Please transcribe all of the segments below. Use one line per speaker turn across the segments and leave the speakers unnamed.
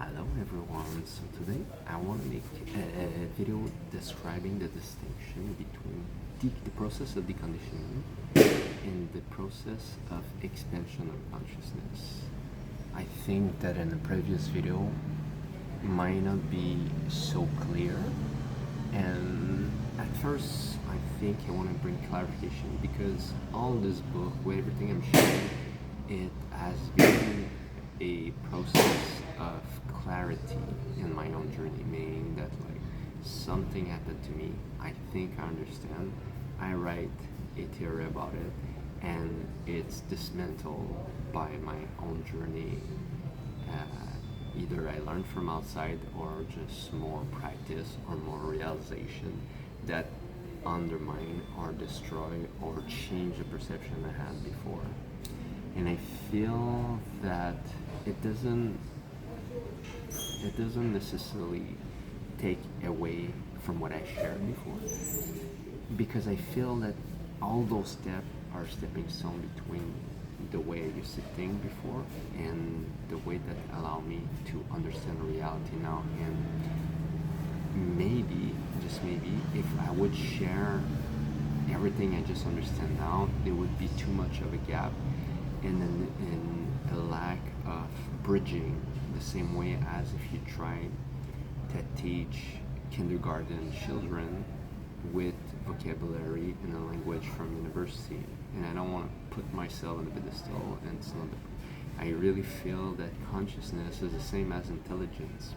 Hello everyone, so today I want to make a video describing the distinction between the process of deconditioning and the process of expansion of consciousness. I think that in the previous video might not be so clear, and at first I think I want to bring clarification because all this book, with everything I'm sharing, it has been a process of clarity in my own journey, meaning that like something happened to me, I think I understand, I write a theory about it, and it's dismantled by my own journey. Either I learned from outside or just more practice or more realization that undermine or destroy or change the perception I had before. And I feel that it doesn't necessarily take away from what I shared before, because I feel that all those steps are stepping stone between the way I used to think before and the way that allow me to understand reality now. And maybe, just maybe, if I would share everything I just understand now, there would be too much of a gap and a lack of bridging, the same way as if you try to teach kindergarten children with vocabulary in a language from university. And I don't want to put myself on a pedestal, and it's not. I really feel that consciousness is the same as intelligence.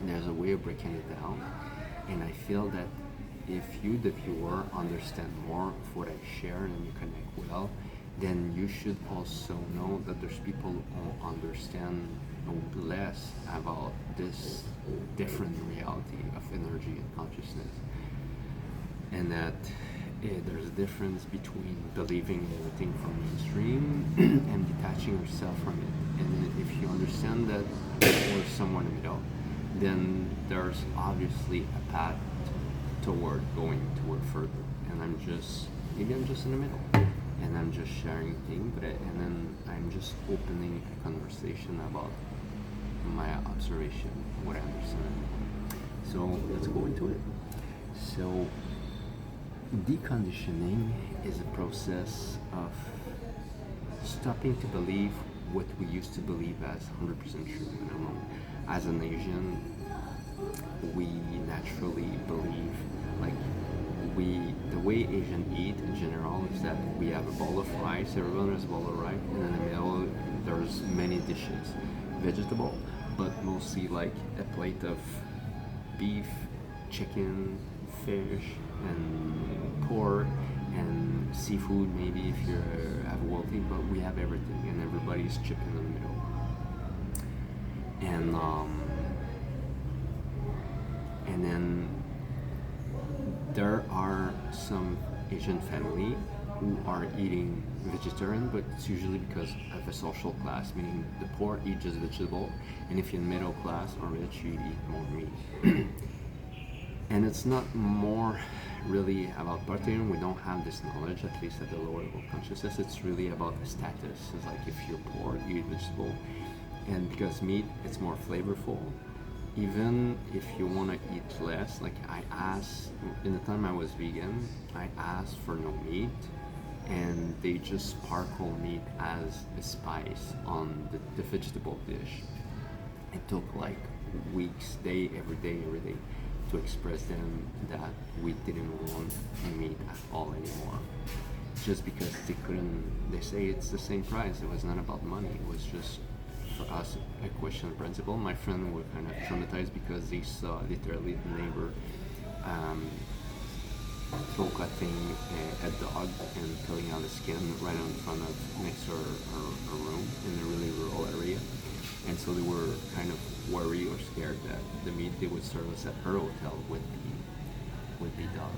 There's a way of breaking it down, and I feel that if you, the viewer, understand more of what I share and you connect well, then you should also know that there's people who understand less about this different reality of energy and consciousness, and that there's a difference between believing everything from mainstream and detaching yourself from it. And if you understand that we're somewhere in the middle, then there's obviously a path toward further. And maybe I'm just in the middle, and I'm just sharing things, and then I'm just opening a conversation about my observation, what I understand. So let's go into it. So deconditioning is a process of stopping to believe what we used to believe as 100% true. As an Asian, we naturally believe, like, the way Asian eat in general is that we have a bowl of rice, everyone has a bowl of rice, and in the middle there's many dishes, vegetable, but mostly like a plate of beef, chicken, fish, and pork, and seafood maybe if you have wealthy, but we have everything, and everybody's chipping in the middle. And then there are some Asian family who are eating vegetarian, but it's usually because of a social class, meaning the poor eat just vegetable, and if you're middle class or rich, you eat more meat. And it's not more really about partying. We don't have this knowledge, at least at the lower level consciousness. It's really about the status. It's like if you're poor, you eat vegetable, and because meat, it's more flavorful. Even if you want to eat less, like I asked, in the time I was vegan, I asked for no meat, and they just sparkle meat as a spice on the vegetable dish. It took like weeks, every day, to express them that we didn't want meat at all anymore. Just because they say it's the same price. It was not about money, it was just for us a question of principle. My friend were kind of traumatized because they saw literally the neighbor throw cutting a dog and peeling out the skin right in front of next to her room in a really rural area. And so they were kind of worried or scared that the meat they would serve us at her hotel would be dog.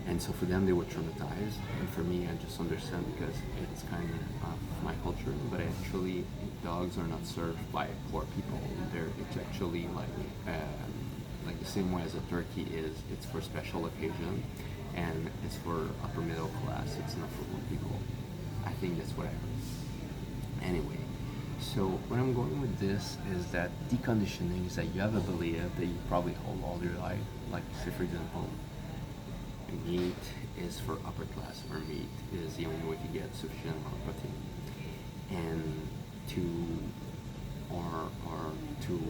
And so for them, they were traumatized. And for me, I just understand because it's kind of my culture. But actually, dogs are not served by poor people. It's actually like the same way as a turkey is. It's for special occasion, and it's for upper middle class. It's not for poor people. I think that's what I heard. Anyway, So what I'm going with this is that deconditioning is that you have a belief that you probably hold all your life. Like, say for example, meat is for upper class, or meat is the only way to get sufficient amount of protein. And or to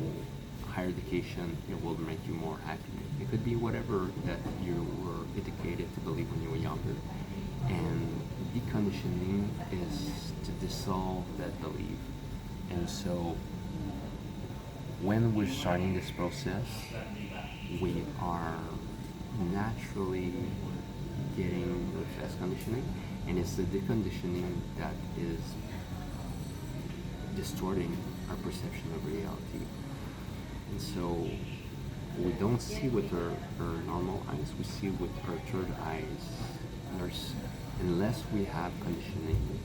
higher education, it will make you more happy. It could be whatever that you were educated to believe when you were younger. And deconditioning is to dissolve that belief. And so when we're starting this process, we are naturally getting the fast conditioning, and it's the deconditioning that is distorting our perception of reality. And so we don't see with our normal eyes, we see with our third eyes, unless we have conditioning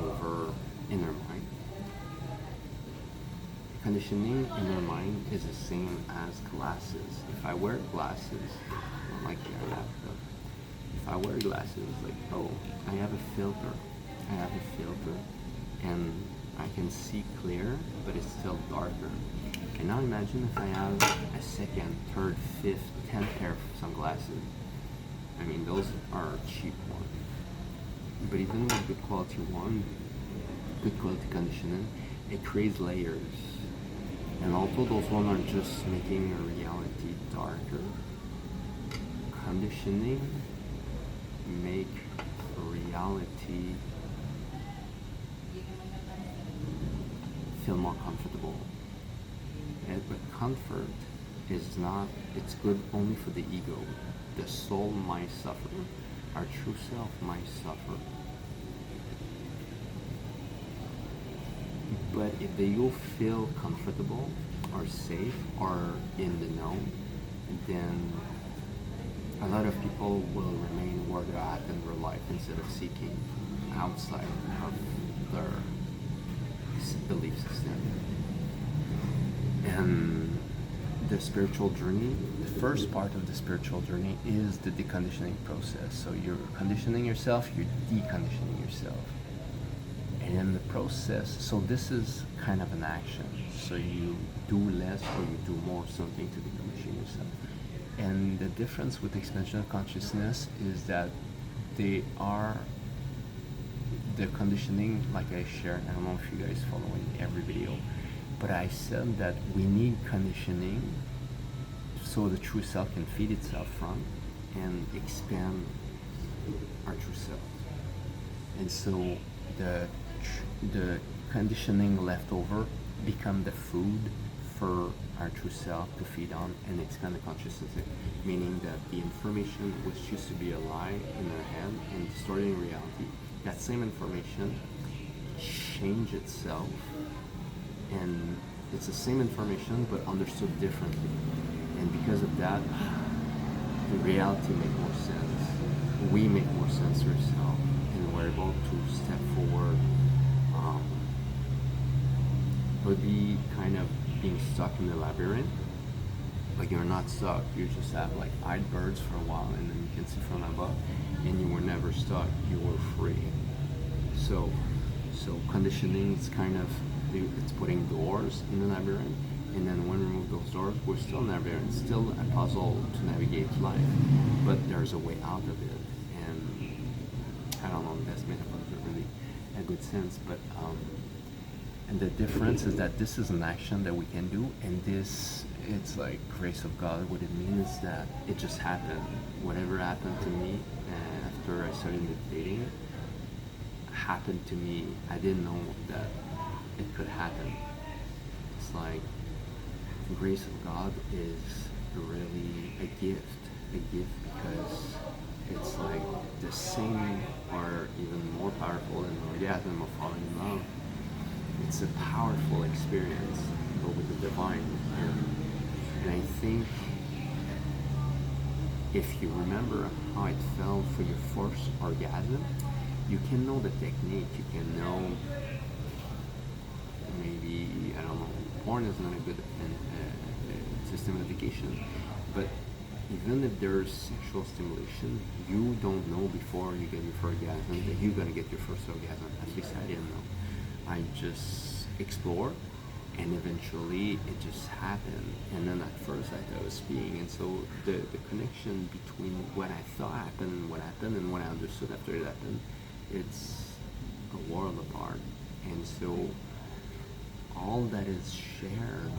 over in our mind. Conditioning in our mind is the same as glasses. If I wear glasses, like a laptop, if I wear glasses, like, oh, I have a filter, and I can see clear, but it's still darker. And now imagine if I have a second, third, fifth, 10th pair of sunglasses. I mean, those are cheap ones. But even with good quality conditioning, it creates layers. And although those ones are just making a reality darker, conditioning make reality feel more comfortable. But comfort is not, it's good only for the ego. The soul might suffer. Our true self might suffer. But if the ego feel comfortable or safe or in the know, then a lot of people will remain where they're at in their life instead of seeking outside of their belief system. And the spiritual journey, the first part of the spiritual journey is the deconditioning process. So you're conditioning yourself, you're deconditioning yourself. And in the process, so this is kind of an action. So you do less or you do more something to decondition yourself. And the difference with expansion of consciousness is that they are the conditioning, like I shared. I don't know if you guys following every video, but I said that we need conditioning so the true self can feed itself from and expand our true self. And so the conditioning left over become the food for our true self to feed on and expand the consciousness, meaning that the information which used to be a lie in our head and distorting reality, that same information change itself, and it's the same information but understood differently. And because of that, the reality makes more sense. We make more sense to ourselves, and we're able to step forward. It would be kind of being stuck in the labyrinth, but you're not stuck. You just have like eyed birds for a while, and then you can see from above, and you were never stuck. You were free. So conditioning is kind of, it's putting doors in the labyrinth, and then when we remove those doors, we're still in the labyrinth. It's still a puzzle to navigate life, but there's a way out of it. And I don't know if that's metaphor is really a good sense, but and the difference is that this is an action that we can do, and this, it's like grace of God. What it means is that it just happened. Whatever happened to me after I started meditating happened to me. I didn't know that it could happen. It's like grace of God is really a gift because it's like the same or even more powerful than the orgasm of falling in love. It's a powerful experience, but with the divine. And I think if you remember how it felt for your first orgasm, you can know the technique. You can know, maybe, I don't know, porn is not a good system of education, but even if there's sexual stimulation, you don't know before you get your first orgasm that you're gonna get your first orgasm. At least I didn't know. I just explore, and eventually it just happened. And then at first I thought I was being, and so the connection between what I thought happened and what I understood after it happened, it's a world apart. And so all that is shared,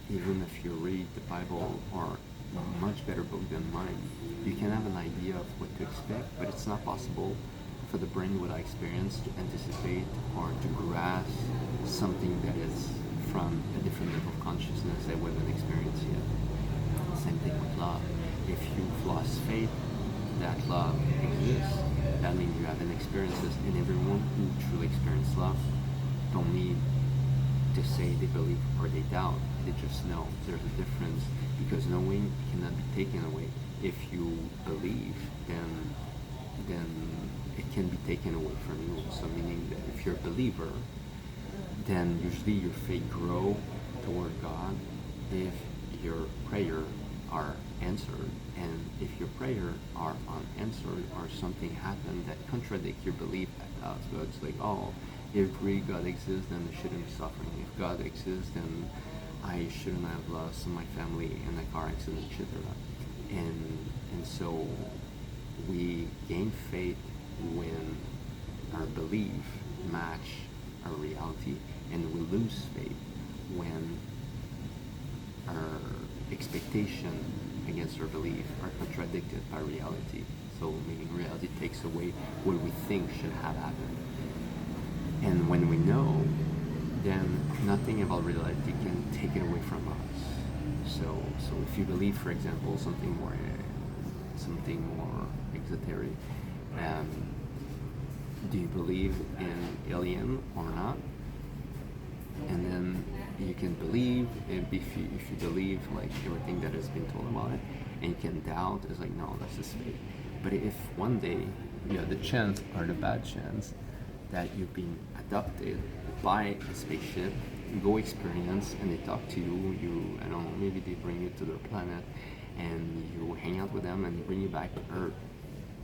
even if you read the Bible or a much better book than mine, you can have an idea of what to expect, but it's not possible for the brain without experience to anticipate or to grasp something that is from a different level of consciousness that we haven't experienced yet. Same thing with love. If you've lost faith that love exists, that means you haven't experienced this, and everyone who truly experienced love don't need to say they believe or they doubt. They just know there's a difference, because knowing cannot be taken away. If you believe, then it can be taken away from you. So meaning that if you're a believer, then usually your faith grow toward God if your prayer are answered. And if your prayer are unanswered or something happened that contradict your belief at so it's like, oh, if really God exists, then there shouldn't be suffering. If God exists, then I shouldn't have lost my family in a car accident, etc. And so we gain faith when our belief match our reality, and we lose faith when our expectation against our belief are contradicted by reality. So meaning reality takes away what we think should have happened. And when we know, then nothing about reality can take it away from us. So if you believe, for example, something more exoteric, do you believe in alien or not? And then you can believe, if you believe like everything that has been told about it, and you can doubt, it's like, no, that's just fake. But if one day you have the chance or the bad chance that you've been adopted by a spaceship, you go experience, and they talk to you, I don't know, maybe they bring you to their planet, and you hang out with them, and they bring you back to Earth,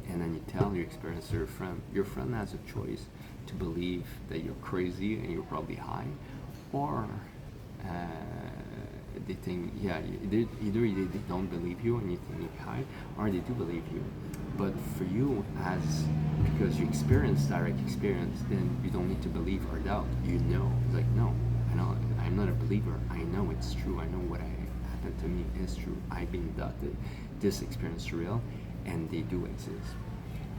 and then you tell your experience to your friend. Your friend has a choice to believe that you're crazy and you're probably high, or they think, yeah, either they don't believe you and you think you're high, or they do believe you. But for you, because you experience direct experience, then you don't need to believe or doubt. You know, it's like, no, I know, I'm not a believer. I know it's true. I know what happened to me is true. I've been adopted. This experience is real, and they do exist.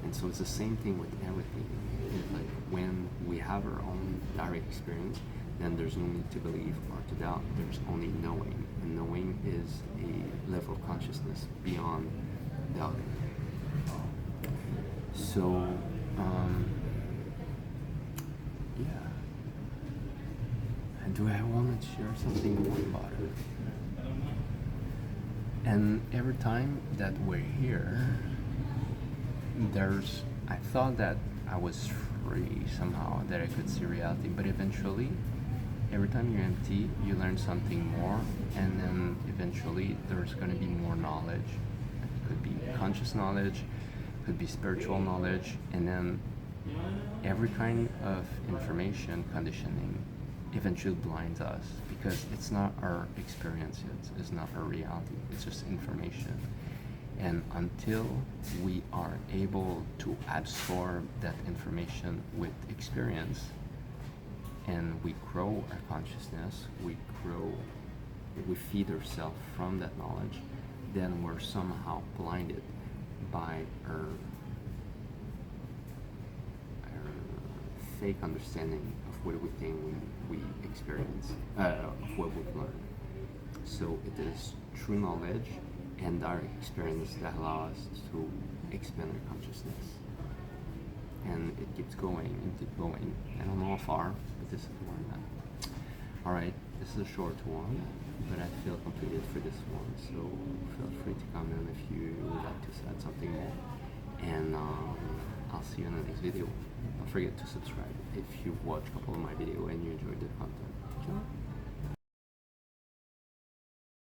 And so it's the same thing with everything. It's like when we have our own direct experience, then there's no need to believe or to doubt. There's only knowing, and knowing is a level of consciousness beyond doubting. So, yeah. And do I want to share something more about it? And every time that we're here, I thought that I was free somehow, that I could see reality, but eventually, every time you're empty, you learn something more, and then eventually there's going to be more knowledge. It could be conscious knowledge, could be spiritual knowledge, and then every kind of information conditioning eventually blinds us, because it's not our experience yet, it's not our reality, it's just information. And until we are able to absorb that information with experience, and we grow our consciousness, we feed ourselves from that knowledge, then we're somehow blinded by our fake understanding of what we think we experience, of what we've learned. So it is true knowledge and our experience that allow us to expand our consciousness. And it keeps going and keeps going. I don't know how far, but this is more than that. Alright, this is a short one, but I feel completed for this one, so feel free to comment if you would like to add something more. And I'll see you in the next video. Don't forget to subscribe if you've watched a couple of my videos and you enjoyed the content.